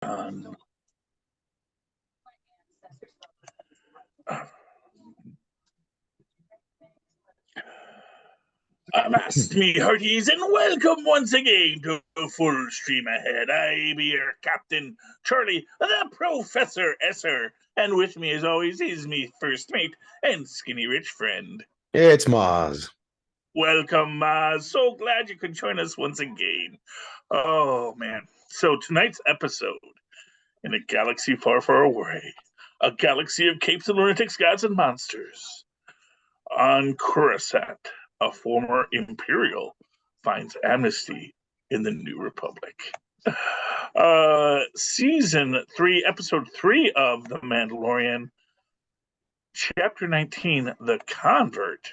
Avast me hearties, and welcome once again to Full Stream Ahead. I be your Captain Charlie, the Professor Esser, and with me as always is me first mate and skinny rich friend. It's Mozz. Welcome, Mozz. So glad you could join us once again. Oh, man. So tonight's episode, in a galaxy far, far away, a galaxy of capes and lunatics, gods and monsters, on Coruscant, a former Imperial finds amnesty in the New Republic. Season 3, Episode 3 of The Mandalorian, Chapter 19, The Convert.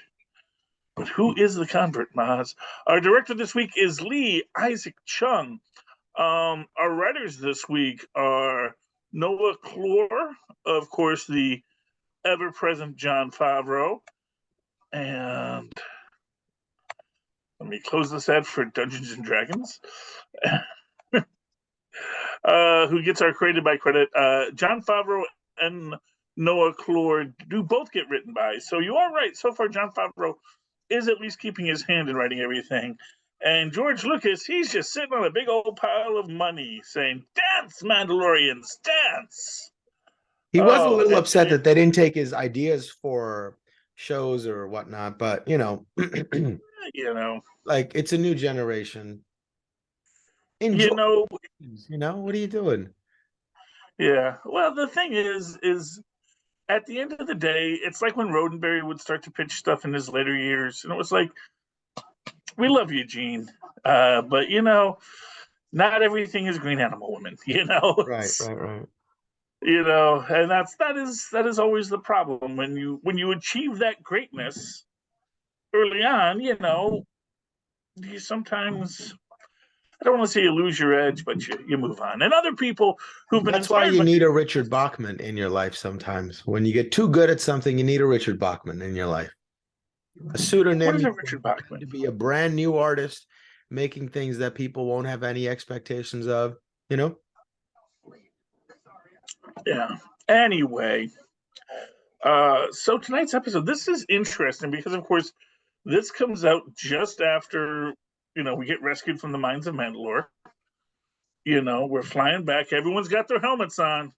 But who is the convert, Maz? Our director this week is Lee Isaac Chung. Our writers this week are Noah Clore, of course, the ever-present Jon Favreau, and let me close this ad for Dungeons and Dragons. Who gets our created by credit. Jon Favreau and Noah Clore do both get written by. So you are right. So far, Jon Favreau is at least keeping his hand in writing everything. And George Lucas, he's just sitting on a big old pile of money saying, "Dance, Mandalorians, dance!" He was a little upset that they didn't take his ideas for shows or whatnot, but you know, like it's a new generation. Enjoy, what are you doing? Yeah. Well, the thing is at the end of the day, it's like when Roddenberry would start to pitch stuff in his later years, and it was like, we love you, Gene, but not everything is Green Animal Woman. Right. And that is always the problem when you achieve that greatness early on. You sometimes, I don't want to say you lose your edge, but you move on. And other people who've been That's why you need a Richard Bachman in your life sometimes. When you get too good at something, you need a Richard Bachman in your life. A pseudonym. What is a Richard Bachman? To be a brand new artist, making things that people won't have any expectations of, Yeah. Anyway, so tonight's episode, this is interesting because, of course, this comes out just after, we get rescued from the mines of Mandalore. We're flying back. Everyone's got their helmets on,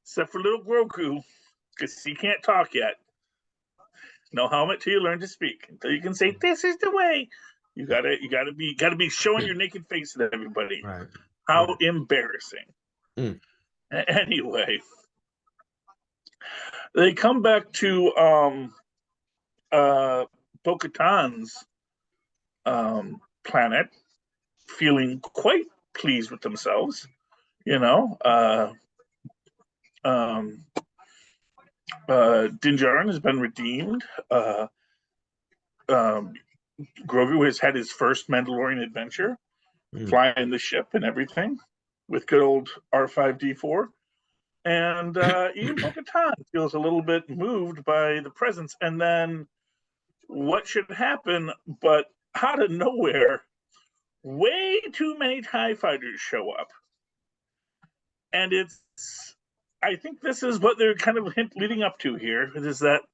except for little Grogu, because he can't talk yet. No helmet till you learn to speak. Until you can say, "This is the way." You gotta be showing your naked face to everybody. Right. How embarrassing. Mm. Anyway, they come back to Bo-Katan's planet, feeling quite pleased with themselves. Din Djarin has been redeemed. Grogu has had his first Mandalorian adventure, flying the ship and everything, with good old R5-D4. And even Bo-Katan feels a little bit moved by the presence. And then what should happen, but out of nowhere, way too many TIE fighters show up. And I think this is what they're kind of leading up to here, is that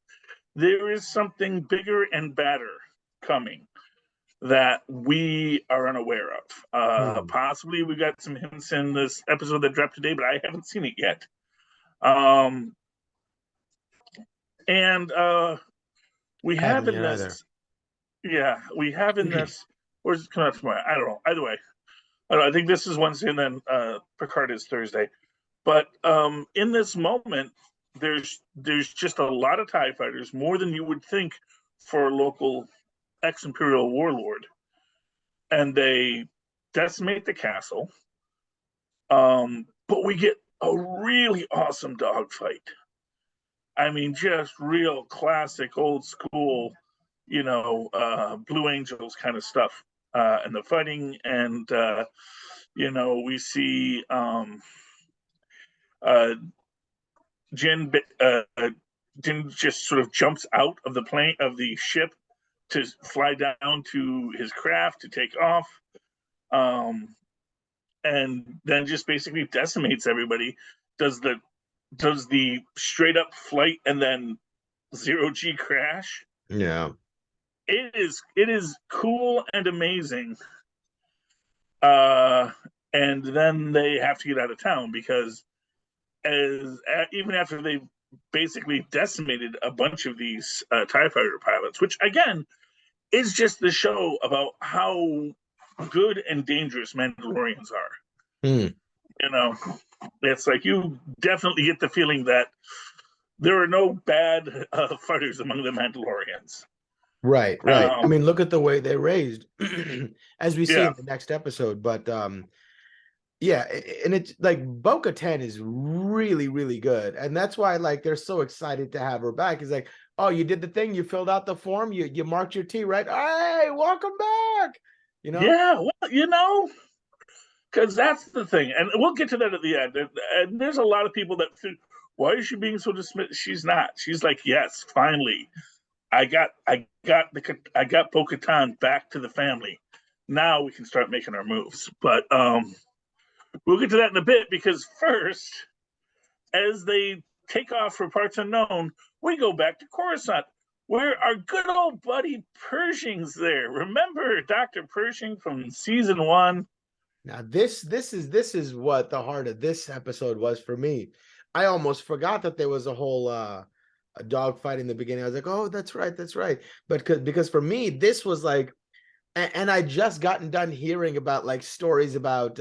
there is something bigger and badder coming that we are unaware of. Possibly we got some hints in this episode that dropped today, but I haven't seen it yet. We have in this, or is it coming out tomorrow? I don't know. Either way, I think this is Wednesday, and then Picard is Thursday. But in this moment, there's just a lot of TIE fighters, more than you would think for a local ex-Imperial warlord, and they decimate the castle. But we get a really awesome dogfight. I mean, just real classic, old school, Blue Angels kind of stuff, and the fighting, and we see Jin just sort of jumps out of the ship to fly down to his craft to take off. and then just basically decimates everybody. Does the straight up flight and then 0G crash? Yeah. It is cool and amazing. And then they have to get out of town because even after they basically decimated a bunch of these TIE fighter pilots, which again is just the show about how good and dangerous Mandalorians are. Hmm. You know, it's like you definitely get the feeling that there are no bad fighters among the Mandalorians. Right. I mean, look at the way they raised, as we see in the next episode. But yeah, and it's like Bo-Katan is really, really good, and that's why like they're so excited to have her back. It's like, oh, you did the thing, you filled out the form, you marked your T, right? Hey, welcome back. Yeah, well, because that's the thing, and we'll get to that at the end. And there's a lot of people that think, why is she being so dismissed? She's not. She's like, yes, finally, I got Bo-Katan back to the family. Now we can start making our moves. But we'll get to that in a bit, because first, as they take off for parts unknown, we go back to Coruscant, where our good old buddy Pershing's there. Remember Dr. Pershing from season 1? Now this is what the heart of this episode was for me. I almost forgot that there was a whole a dogfight in the beginning. I was like, oh, that's right. But because for me, this was like, and I just gotten done hearing about like stories about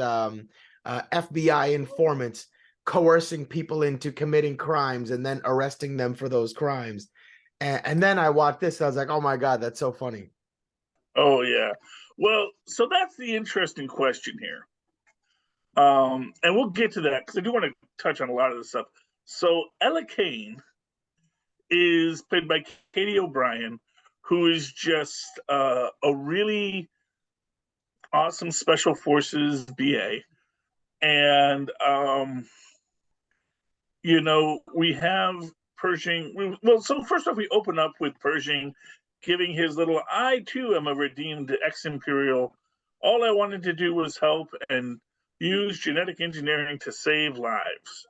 FBI informants coercing people into committing crimes and then arresting them for those crimes. And then I watched this. I was like, oh my God, that's so funny. Oh yeah. Well, so that's the interesting question here. And we'll get to that because I do want to touch on a lot of this stuff. So Ella Kane is played by Katie O'Brien, who is just a really awesome special forces BA. And we have Pershing. Well, so first off, we open up with Pershing giving his little, I too am a redeemed ex-Imperial. All I wanted to do was help and use genetic engineering to save lives.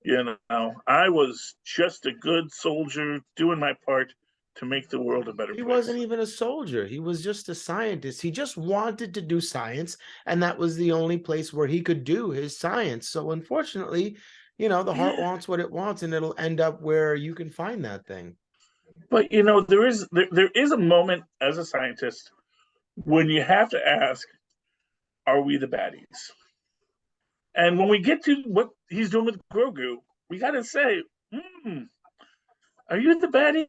I was just a good soldier doing my part to make the world a better place. He wasn't even a soldier. He was just a scientist. He just wanted to do science, and that was the only place where he could do his science. So unfortunately, the heart wants what it wants, and it'll end up where you can find that thing. But there is a moment as a scientist when you have to ask, are we the baddies? And when we get to what he's doing with Grogu, we got to say, are you the baddie?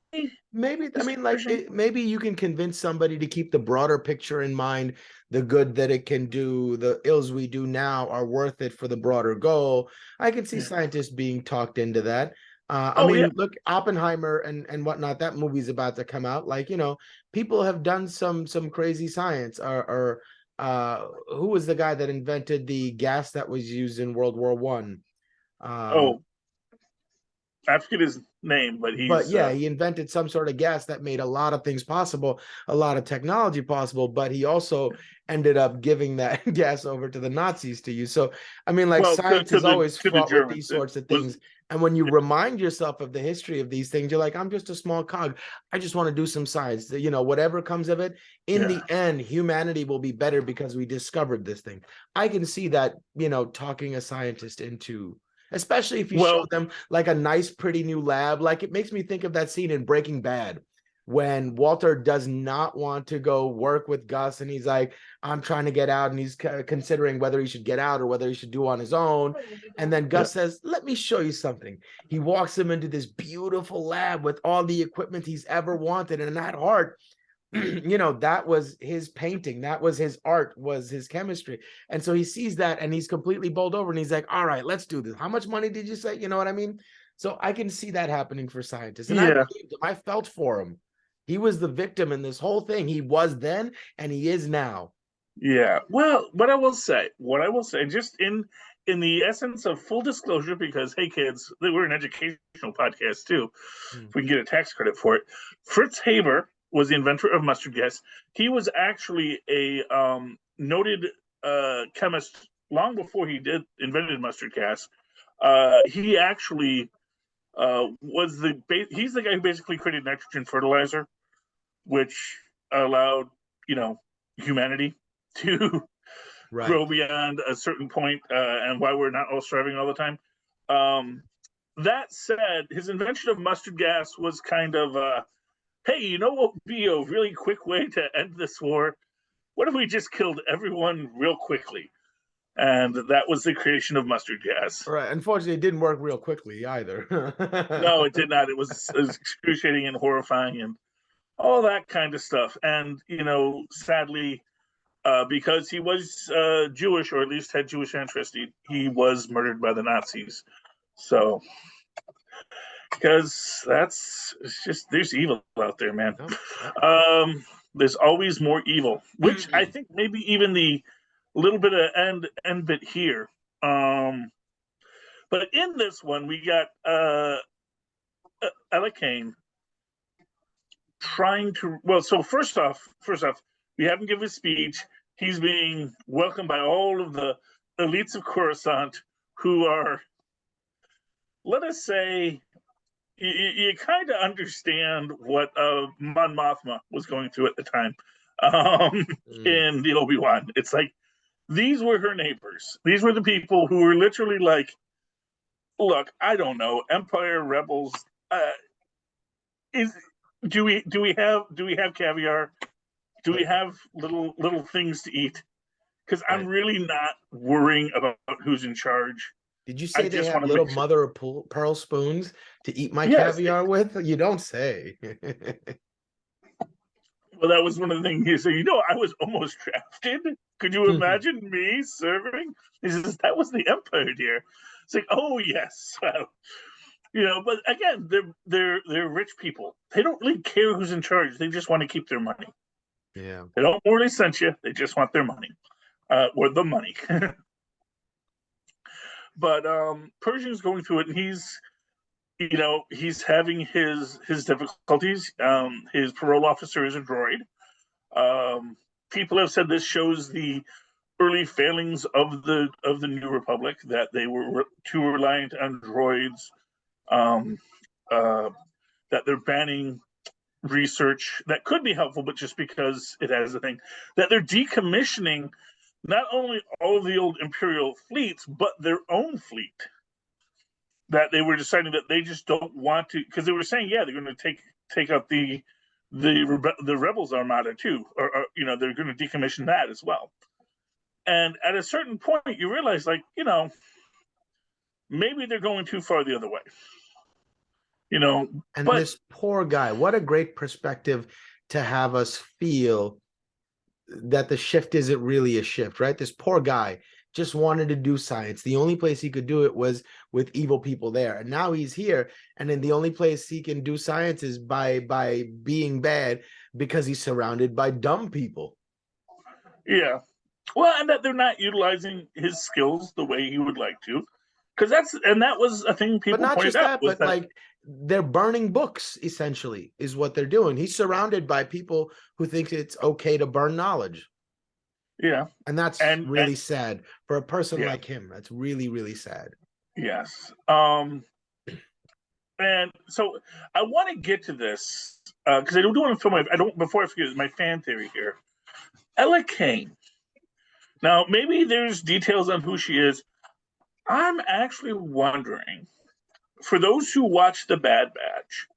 Maybe, I mean, like, maybe you can convince somebody to keep the broader picture in mind, the good that it can do, the ills we do now are worth it for the broader goal. I can see scientists being talked into that. Look, Oppenheimer and whatnot, that movie's about to come out. Like, people have done some crazy science. Or who was the guy that invented the gas that was used in World War One? I forget his name, but he invented some sort of gas that made a lot of things possible, a lot of technology possible, but he also ended up giving that gas over to the Nazis to use. So, I mean, like, science is always fraught with these sorts of things. And when you remind yourself of the history of these things, you're like, I'm just a small cog. I just want to do some science. Whatever comes of it, in the end, humanity will be better because we discovered this thing. I can see that, talking a scientist into, especially if you show them like a nice, pretty new lab. Like, it makes me think of that scene in Breaking Bad when Walter does not want to go work with Gus, and he's like, I'm trying to get out, and he's considering whether he should get out or whether he should do on his own. And then Gus says, let me show you something. He walks him into this beautiful lab with all the equipment he's ever wanted, and that heart, that was his painting, that was his art, was his chemistry. And so he sees that and he's completely bowled over, and he's like, all right, let's do this. How much money did you say? You know what I mean? So I can see that happening for scientists. And I believed him. I felt for him. He was the victim in this whole thing. He was then and he is now. Yeah. Well, what I will say, just in the essence of full disclosure, because hey kids, we're an educational podcast too. If we can get a tax credit for it. Fritz Haber was the inventor of mustard gas. He was actually a noted chemist long before he invented mustard gas, he actually he's the guy who basically created nitrogen fertilizer, which allowed humanity to grow beyond a certain point, and why we're not all starving all the time. That said, his invention of mustard gas was kind of, hey, you know what would be a really quick way to end this war? What if we just killed everyone real quickly? And that was the creation of mustard gas. Right. Unfortunately, it didn't work real quickly either. No, it did not. It was excruciating and horrifying and all that kind of stuff. And, sadly, because he was Jewish, or at least had Jewish ancestry, he was murdered by the Nazis. So, because it's just, there's evil out there, man. There's always more evil, which I think maybe even the little bit of end bit here. But in this one, we got Ella Kane trying to. Well, so first off, we have him give his speech. He's being welcomed by all of the elites of Coruscant, who are, let us say, you kind of understand what Mon Mothma was going through at the time in the Obi-Wan. It's like, these were her neighbors. These were the people who were literally like, look, I don't know, Empire, Rebels. Do we have caviar? Do we have little things to eat? Because I'm really not worrying about who's in charge. Did you say they have little mother of pearl spoons to eat my caviar with? You don't say. Well, that was one of the things he said. I was almost drafted. Could you imagine me serving? He says, that was the Empire, dear. It's like, oh yes. But again, they're rich people. They don't really care who's in charge. They just want to keep their money. Yeah. They don't really sense you. They just want their money, or the money. But Pershing's going through it, and he's having his difficulties. His parole officer is a droid. People have said this shows the early failings of the New Republic, that they were too reliant on droids. That they're banning research that could be helpful, but just because it has a thing. That they're decommissioning not only all of the old Imperial fleets, but their own fleet. That they were deciding that they just don't want to, because they were saying, they're going to take out the Rebels Armada too, or they're going to decommission that as well. And at a certain point, you realize, maybe they're going too far the other way. And this poor guy, what a great perspective to have us feel that the shift isn't really a shift, right? This poor guy just wanted to do science. The only place he could do it was with evil people there. And now he's here, and then the only place he can do science is by being bad, because he's surrounded by dumb people. Yeah. Well, and that they're not utilizing his skills the way he would like to. Because that was a thing people pointed out. But like, they're burning books, essentially, is what they're doing. He's surrounded by people who think it's okay to burn knowledge. Yeah. And that's really sad for a person like him. That's really, really sad. Yes. And so I want to get to this, because I don't want to film before I forget, my fan theory here. Ella Kane. Now, maybe there's details on who she is. I'm actually wondering, for those who watch The Bad Batch,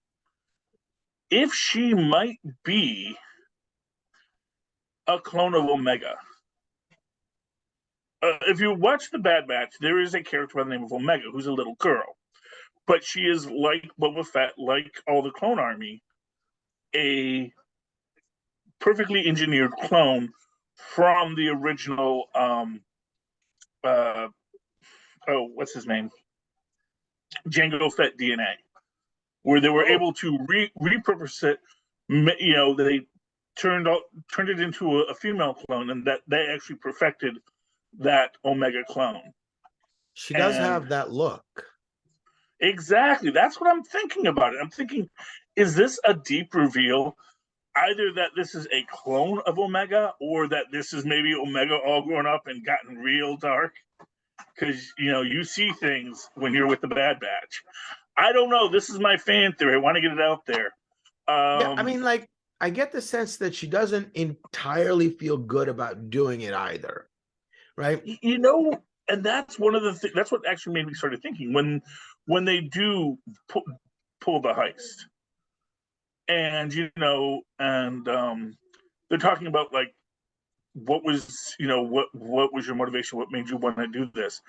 if she might be a clone of Omega. If you watch The Bad Batch, there is a character by the name of Omega who's a little girl. But she is, like Boba Fett, like all the clone army, a perfectly engineered clone from the original what's his name? Jango Fett DNA, where they were able to repurpose it. They turned it into a female clone, and that they actually perfected that Omega clone. She does have that look. Exactly. That's what I'm thinking about it. I'm thinking, is this a deep reveal either that this is a clone of Omega, or that this is maybe Omega all grown up and gotten real dark. Because, you know, you see things when you're with the Bad Batch. I don't know. This is my fan theory. I want to get it out there. Yeah, I mean, like, I get the sense that she doesn't entirely feel good about doing it either, right? You know, and that's one of the things. That's what actually made me start thinking when they do pull the heist, and you know, and they're talking about like what was what was your motivation, what made you want to do this,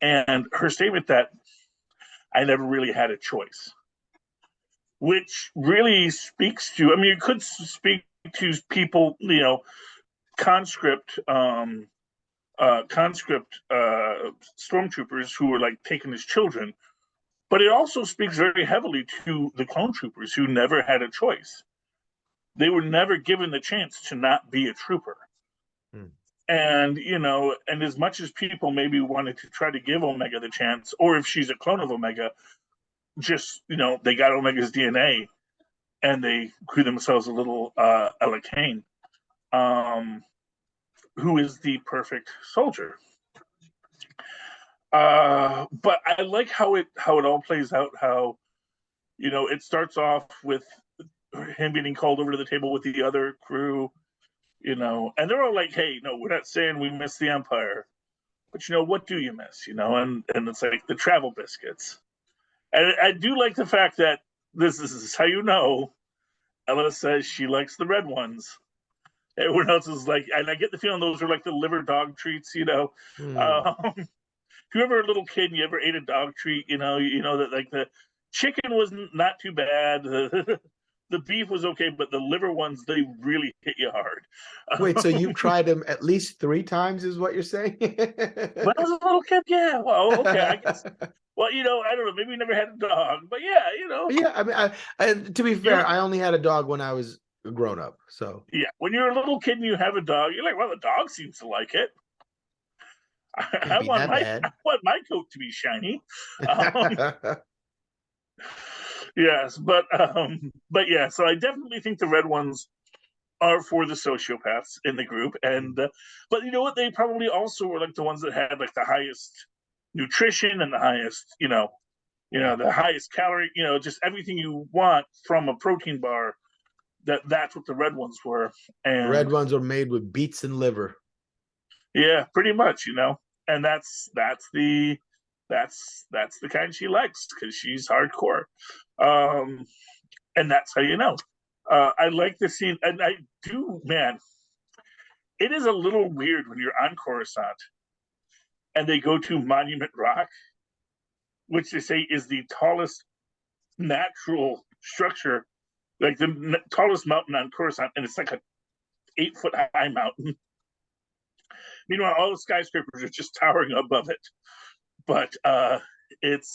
and her statement that I never really had a choice, which really speaks to. I mean, it could speak to people, you know, conscript stormtroopers who were like taken as children, but it also speaks very heavily to the clone troopers who never had a choice. They were never given the chance to not be a trooper. And, you know, and as much as people maybe wanted to try to give Omega the chance, or if she's a clone of Omega, just, you know, they got Omega's DNA and they grew themselves a little Ella Kane, who is the perfect soldier. But I like how it all plays out. How, you know, it starts off with him getting called over to the table with the other crew, you know, and they're all like, "Hey, no, we're not saying we miss the Empire, but you know, what do you miss?" You know, and it's like the travel biscuits. And I do like the fact that this is how you know Ella says she likes the red ones. Everyone else is like, and I get the feeling those are like the liver dog treats, you know. If you ever a little kid and you ever ate a dog treat, you know that like the chicken was not too bad, the beef was okay, but the liver ones, they really hit you hard. Wait, so you've tried them at least 3 times, is what you're saying? When I was a little kid, yeah. Well, okay, I guess. Well, you know, I don't know. Maybe we never had a dog, but yeah, you know. Yeah, I mean, to be fair, I only had a dog when I was grown up. So yeah, when you're a little kid and you have a dog, you're like, well, the dog seems to like it. I want my coat to be shiny. Yes, but yeah. So I definitely think the red ones are for the sociopaths in the group, and but you know what? They probably also were like the ones that had like the highest nutrition and the highest, the highest calorie, just everything you want from a protein bar. That's what the red ones were, and red ones are made with beets and liver. Yeah, pretty much, and that's the kind she likes because she's hardcore, and that's how you know. I like the scene, and I do, man. It is a little weird when you're on Coruscant and they go to Monument Rock, which they say is the tallest natural structure, like the tallest mountain on Coruscant, and it's like a 8-foot high mountain. Meanwhile, all the skyscrapers are just towering above it. But it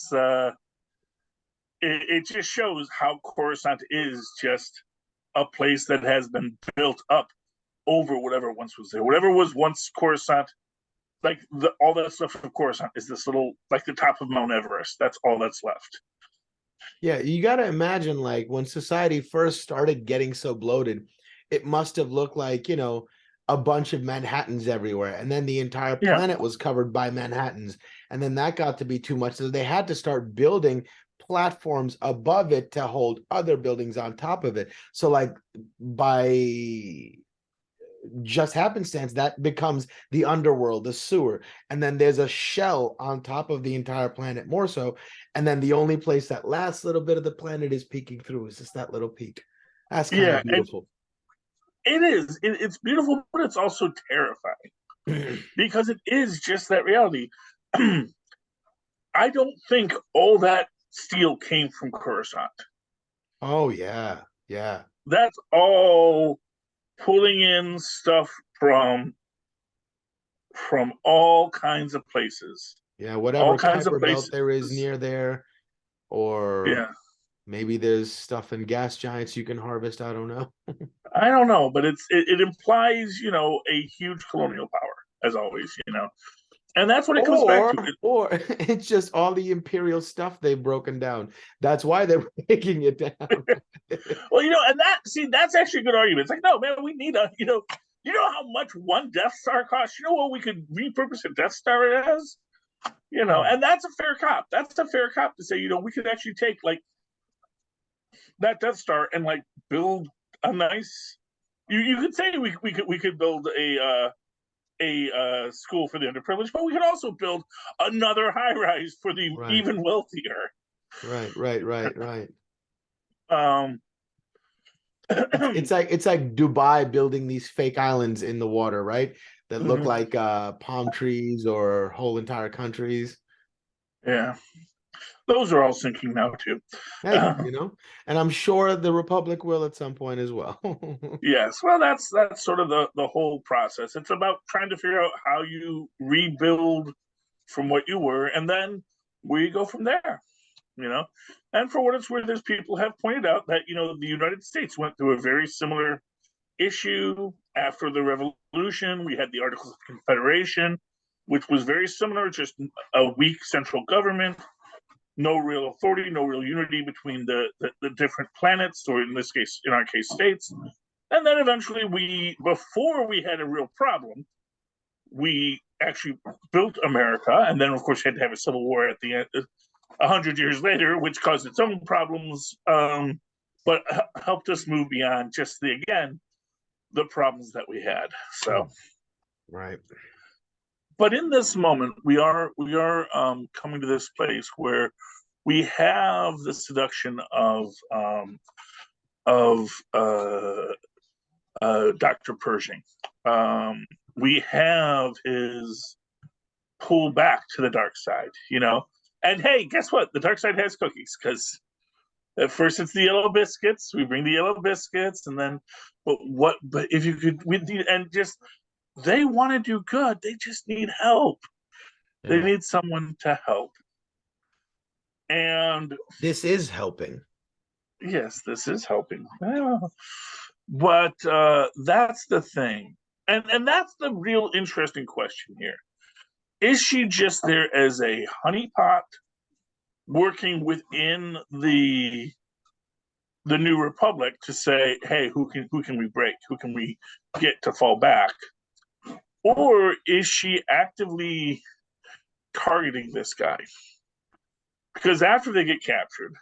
just shows how Coruscant is just a place that has been built up over whatever once was there. Whatever was once Coruscant, like all that stuff from Coruscant is this little, like the top of Mount Everest. That's all that's left. Yeah, you got to imagine, like, when society first started getting so bloated, it must have looked like, a bunch of Manhattans everywhere. And then the entire planet was covered by Manhattans. And then that got to be too much. So they had to start building platforms above it to hold other buildings on top of it. So, like, by just happenstance, that becomes the underworld, the sewer, and then there's a shell on top of the entire planet, more so, and then the only place that last little bit of the planet is peeking through is just that little peak. That's kind of beautiful. It is. It's beautiful, but it's also terrifying because it is just that reality. I don't think all that steel came from Coruscant. Oh yeah, that's all pulling in stuff from all kinds of places. Yeah, whatever Kuiper belt there is near there, or maybe there's stuff in gas giants you can harvest. I don't know. I don't know, but it implies a huge colonial power, as always, And that's what it comes back to. Or it's just all the Imperial stuff they've broken down. That's why they're breaking it down. Well, and that's actually a good argument. It's like, no, man, we need you know how much one Death Star costs? You know what we could repurpose a Death Star as? And that's a fair cop. That's a fair cop to say, we could actually take like that Death Star and like build a nice. You could say we could build a school for the underprivileged, but we could also build another high rise for the even wealthier. Right. Um, it's like Dubai building these fake islands in the water, right? That look like palm trees or whole entire countries. Yeah, those are all sinking now too. Hey, and I'm sure the Republic will at some point as well. Yes, well, that's sort of the whole process. It's about trying to figure out how you rebuild from what you were, and then where you go from there. And for what it's worth, there's people have pointed out that the United States went through a very similar issue after the revolution. We had the Articles of Confederation, which was very similar, just a weak central government, no real authority, no real unity between the different planets, or in our case, states. And then eventually before we had a real problem, we actually built America, and then of course had to have a civil war at the end, 100 years later, which caused its own problems, but helped us move beyond just the problems that we had. So, right. But in this moment, we are coming to this place where we have the seduction of Dr. Pershing. We have his pull back to the dark side, And hey, guess what? The dark side has cookies, because at first it's the yellow biscuits. We bring the yellow biscuits, and then, but if you could, they want to do good. They just need help. Yeah. They need someone to help. And this is helping. Yes, this is helping. But that's the thing. And that's the real interesting question here. Is she just there as a honeypot working within the New Republic to say, hey, who can we break? Who can we get to fall back? Or is she actively targeting this guy? Because after they get captured,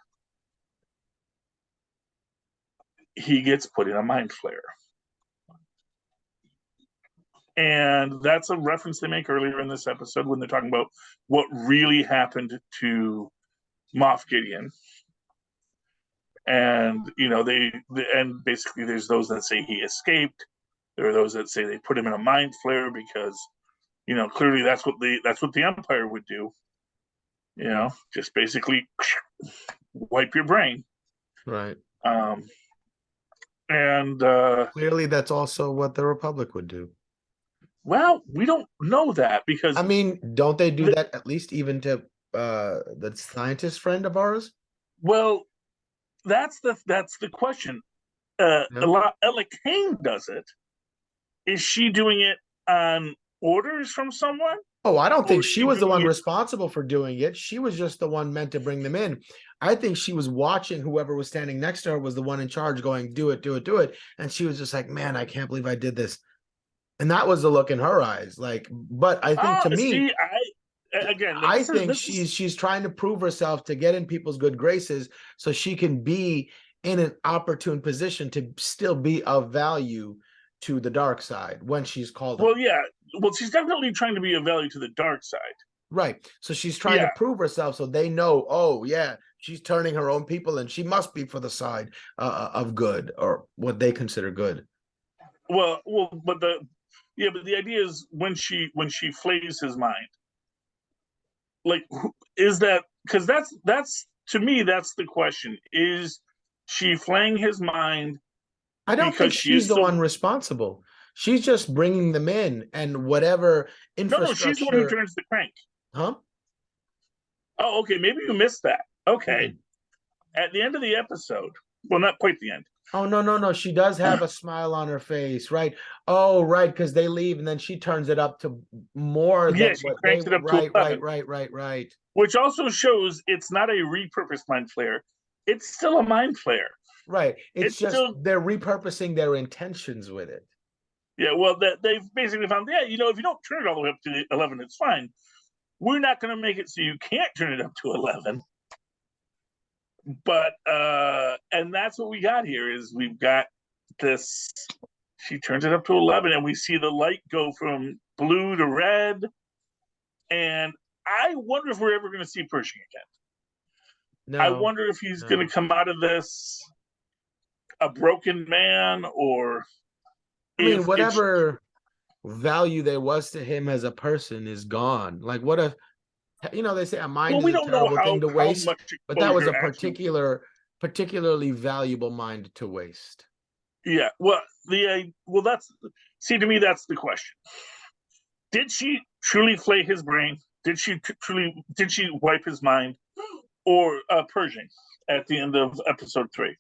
he gets put in a mind flare. And that's a reference they make earlier in this episode when they're talking about what really happened to Moff Gideon. And, and basically there's those that say he escaped. There are those that say they put him in a mind flare because, clearly that's what the Empire would do. Just basically wipe your brain. Right. And clearly that's also what the Republic would do. Well, we don't know that because don't they do that at least even to the scientist friend of ours? Well, that's the question. Ella Kane does it. Is she doing it on orders from someone? Oh, I don't think she was the one responsible for doing it. She was just the one meant to bring them in. I think she was watching whoever was standing next to her was the one in charge going, do it, do it, do it. And she was just like, man, I can't believe I did this. And that was the look in her eyes. But I think to me, I think she's trying to prove herself to get in people's good graces so she can be in an opportune position to still be of value to the dark side when she's called. Well, yeah. Well, she's definitely trying to be of value to the dark side. Right. So she's trying to prove herself so they know, oh, yeah, she's turning her own people and she must be for the side of good or what they consider good. But the idea is when she flays his mind, is that because that's to me that's the question: is she flaying his mind? I don't think she's the one responsible. She's just bringing them in and whatever infrastructure. No, she's the one who turns the crank. Huh? Oh, okay. Maybe you missed that. Okay. At the end of the episode, well, not quite the end. Oh, no. She does have a smile on her face, right? Oh, right, because they leave and then she turns it up to more Yeah, than she what they cranks it up to right, 11, right. which also shows it's not a repurposed mind flare. It's still a mind flare. Right. It's It's just still, they're repurposing their intentions with it. yeah, well, that they've basically found, yeah, you know, if you don't turn it all the way up to 11, it's fine. We're not going to make it so you can't turn it up to 11. But and that's what we got here is we've got this. She turns it up to 11, and we see the light go from blue to red. And I wonder if we're ever going to see Pershing again. I No, wonder if he's going no. to come out of this a broken man, or I mean, if it's, whatever value there was to him as a person is gone. Like, what a, they say a mind well, is we a don't know terrible thing to how waste, much but that was exposure a actually. particularly valuable mind to waste. Yeah, well, that's, see, to me that's the question. Did she truly flay his brain? Did she wipe his mind? Or Pershing at the end of episode 3?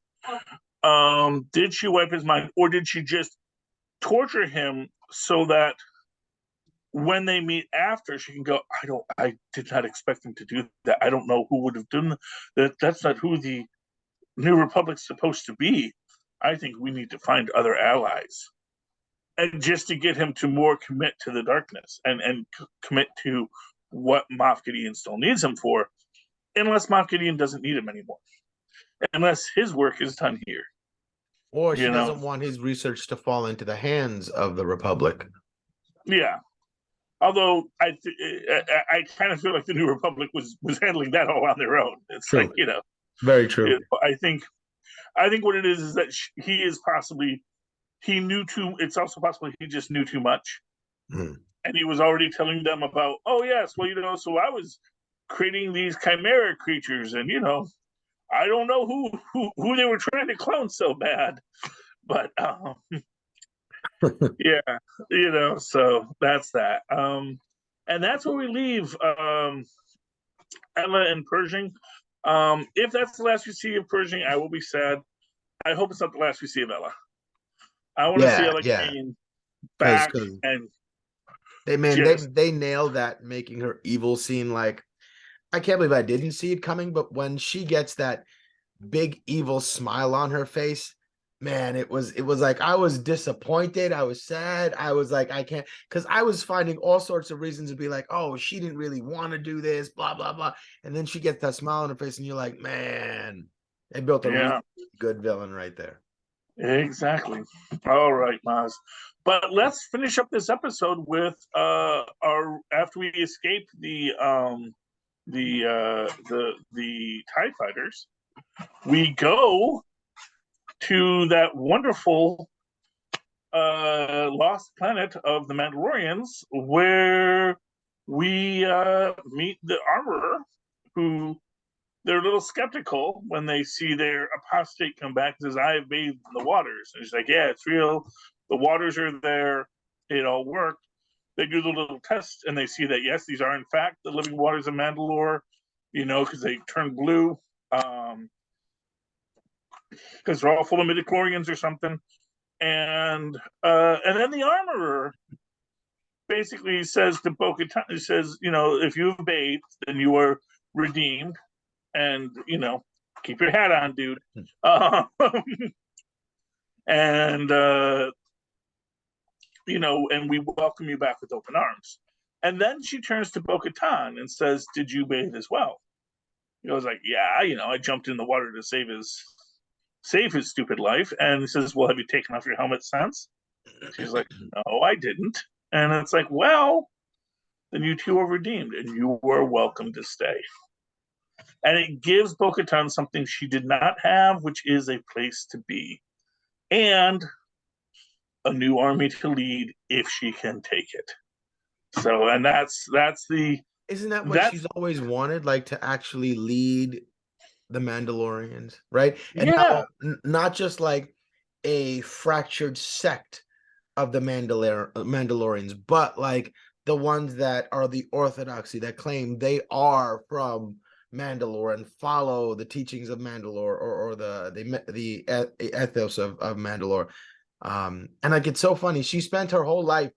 Did she wipe his mind, or did she just torture him so that when they meet after, she can go, I did not expect him to do that. I don't know who would have done that. That's not who the New Republic's supposed to be. I think we need to find other allies. And just to get him to more commit to the darkness and commit to what Moff Gideon still needs him for, unless Moff Gideon doesn't need him anymore, unless his work is done here. Or she You know, doesn't want his research to fall into the hands of the Republic. yeah. Although I kind of feel like the New Republic was handling that all on their own. It's True. like, you know, Very true. I think what it is that he is possibly, he knew too. It's also possible he just knew too much, and he was already telling them about, oh yes, well, you know, so I was creating these chimera creatures, and you know, I don't know who they were trying to clone so bad, but yeah, you know, so that's that. And that's where we leave Ella and Pershing. If that's the last we see of Pershing, I will be sad. I hope it's not the last we see of Ella. I want to see Ella Yeah. Kane Because back, and just they nailed that, making her evil scene. Like, I can't believe I didn't see it coming, but when she gets that big evil smile on her face, man, it was like I was disappointed, I was sad, I was like, I can't, because I was finding all sorts of reasons to be like, oh, she didn't really want to do this, blah blah blah, and then she gets that smile on her face, and you're like, man, they built a really good villain right there. Exactly. All right, Mozz. But let's finish up this episode with our, after we escape the TIE fighters, we go to that wonderful lost planet of the Mandalorians, where we meet the armorer, who they're a little skeptical when they see their apostate come back and says, I have bathed in the waters. And he's like, yeah, it's real. The waters are there. It all worked. They do the little test and they see that, yes, these are in fact the living waters of Mandalore, you know, because they turn blue. Because they're all full of midichlorians or something. And then the armorer basically says to Bo-Katan, he says, you know, if you've bathed, then you are redeemed. And, you know, keep your hat on, dude. And, you know, and we welcome you back with open arms. And then she turns to Bo-Katan and says, did you bathe as well? He goes like, yeah, you know, I jumped in the water to save his stupid life. And he says, well, have you taken off your helmet since? She's like, no, I didn't. And it's like, well, then you two are redeemed and you are welcome to stay. And it gives Bo-Katan something she did not have, which is a place to be. And a new army to lead if she can take it. So, and that's the, isn't that what she's always wanted, like to actually lead the Mandalorians, right? And yeah, not just like a fractured sect of the Mandalorians, but like the ones that are the orthodoxy, that claim they are from Mandalore and follow the teachings of Mandalore or the ethos of Mandalore. And like, it's so funny. She spent her whole life,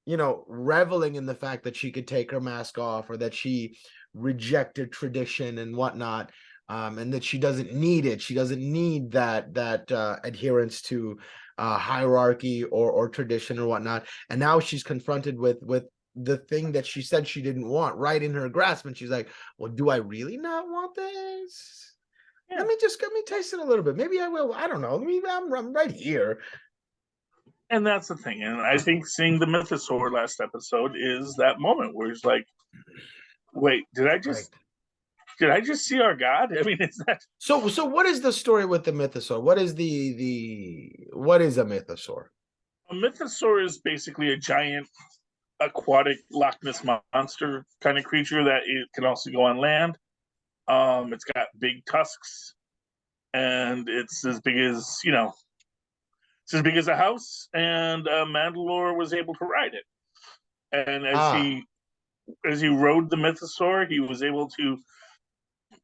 reveling in the fact that she could take her mask off, or that she rejected tradition and whatnot, and that she doesn't need it. She doesn't need that adherence to hierarchy or tradition or whatnot. And now she's confronted with the thing that she said she didn't want right in her grasp, and she's like, well, do I really not want this? Yeah. Let me taste it a little bit. Maybe I will. I don't know. I'm right here. And that's the thing. And I think seeing the Mythosaur last episode is that moment where it's like, wait, did I just see our god? I mean, is that so what is the story with the Mythosaur? What is what is a Mythosaur? A Mythosaur is basically a giant aquatic Loch Ness monster kind of creature that it can also go on land. It's got big tusks, and it's as big as it's as big as a house. And Mandalore was able to ride it, and as he rode the Mythosaur, he was able to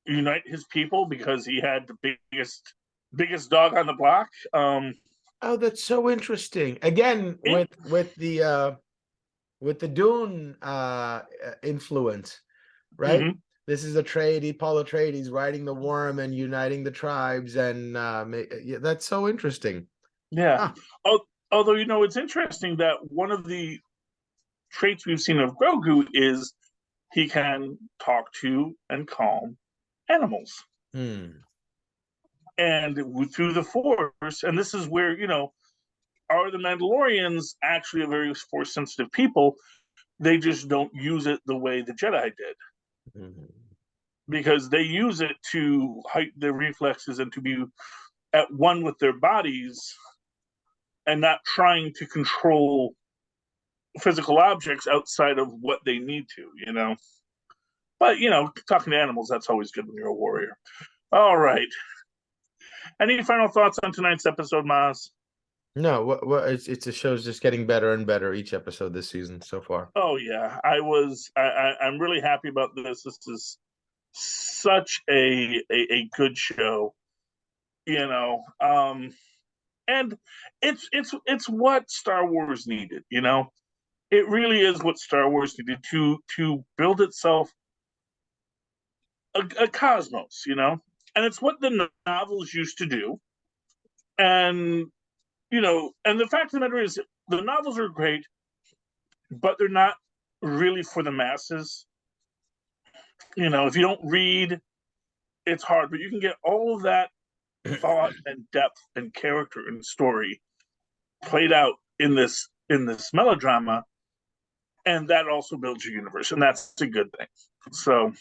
unite his people because he had the biggest dog on the block. Oh, that's so interesting. Again, with the Dune influence, right? Mm-hmm. This is Paul Atreides riding the worm and uniting the tribes, and that's so interesting. Yeah. Huh. Although, it's interesting that one of the traits we've seen of Grogu is he can talk to and calm animals. And through the Force, and this is where, are the Mandalorians actually a very Force-sensitive people? They just don't use it the way the Jedi did. Mm-hmm. Because they use it to heighten their reflexes and to be at one with their bodies and not trying to control physical objects outside of what they need to, But, talking to animals, that's always good when you're a warrior. All right. Any final thoughts on tonight's episode, Mozz? No, it's a show's just getting better and better each episode this season so far. Oh yeah, I'm really happy about this. This is such a good show, and it's what Star Wars needed. It really is what Star Wars needed to build itself a cosmos, and it's what the novels used to do, and and the fact of the matter is, the novels are great, but they're not really for the masses. If you don't read, it's hard, but you can get all of that thought and depth and character and story played out in this melodrama, and that also builds your universe, and that's a good thing. So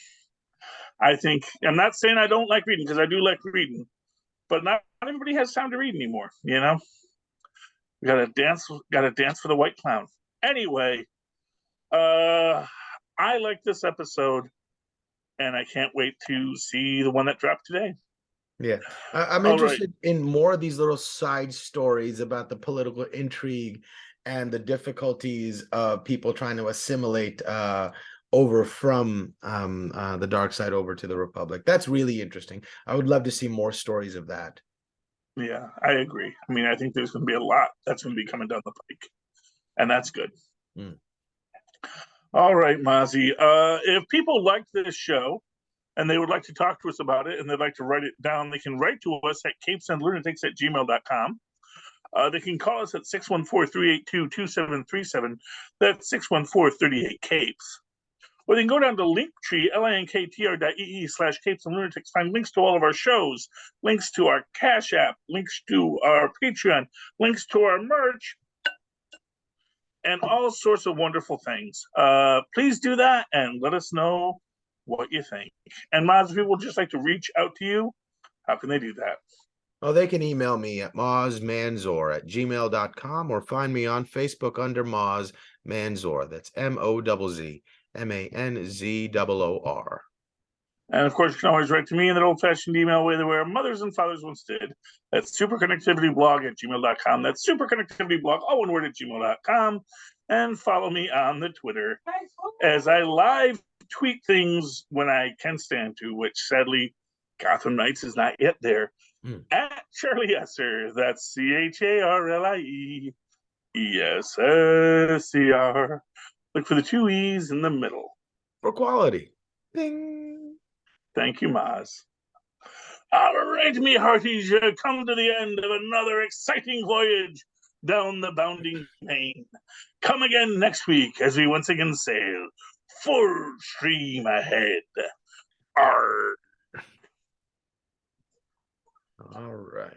I think, I'm not saying I don't like reading, because I do like reading, but not everybody has time to read anymore. We gotta dance for the white clown. Anyway, I like this episode, and I can't wait to see the one that dropped today. Yeah, I'm interested in more of these little side stories about the political intrigue and the difficulties of people trying to assimilate over from the dark side over to the Republic. That's really interesting. I would love to see more stories of that. Yeah, I agree. I mean, I think there's going to be a lot that's going to be coming down the pike, and that's good. All right, Mozzie. If people like this show and they would like to talk to us about it and they'd like to write it down, they can write to us at CapesandLunatics@gmail.com. They can call us at 614-382-2737. That's 614-38-CAPES. Or they can go down to Linktree, linktr.ee/CapesandLunatics, find links to all of our shows, links to our Cash App, links to our Patreon, links to our merch, and all sorts of wonderful things. Please do that and let us know what you think. And Mozz, if people would just like to reach out to you, how can they do that? Well, they can email me at mozzmanzor@gmail.com or find me on Facebook under Mozz Manzor. That's MOZZMANZOOR. And of course, you can always write to me in that old-fashioned email way the way our mothers and fathers once did. That's superconnectivityblog@gmail.com. That's superconnectivityblog, all one word, @gmail.com. And follow me on the Twitter as I live tweet things when I can stand to, which sadly Gotham Knights is not yet there. At Charlie Esser, that's CharlieEssesser. Look for the two E's in the middle. For quality. Ding. Thank you, Mozz. All right, me hearties, you come to the end of another exciting voyage down the bounding main. Come again next week as we once again sail full stream ahead. Arr. All right.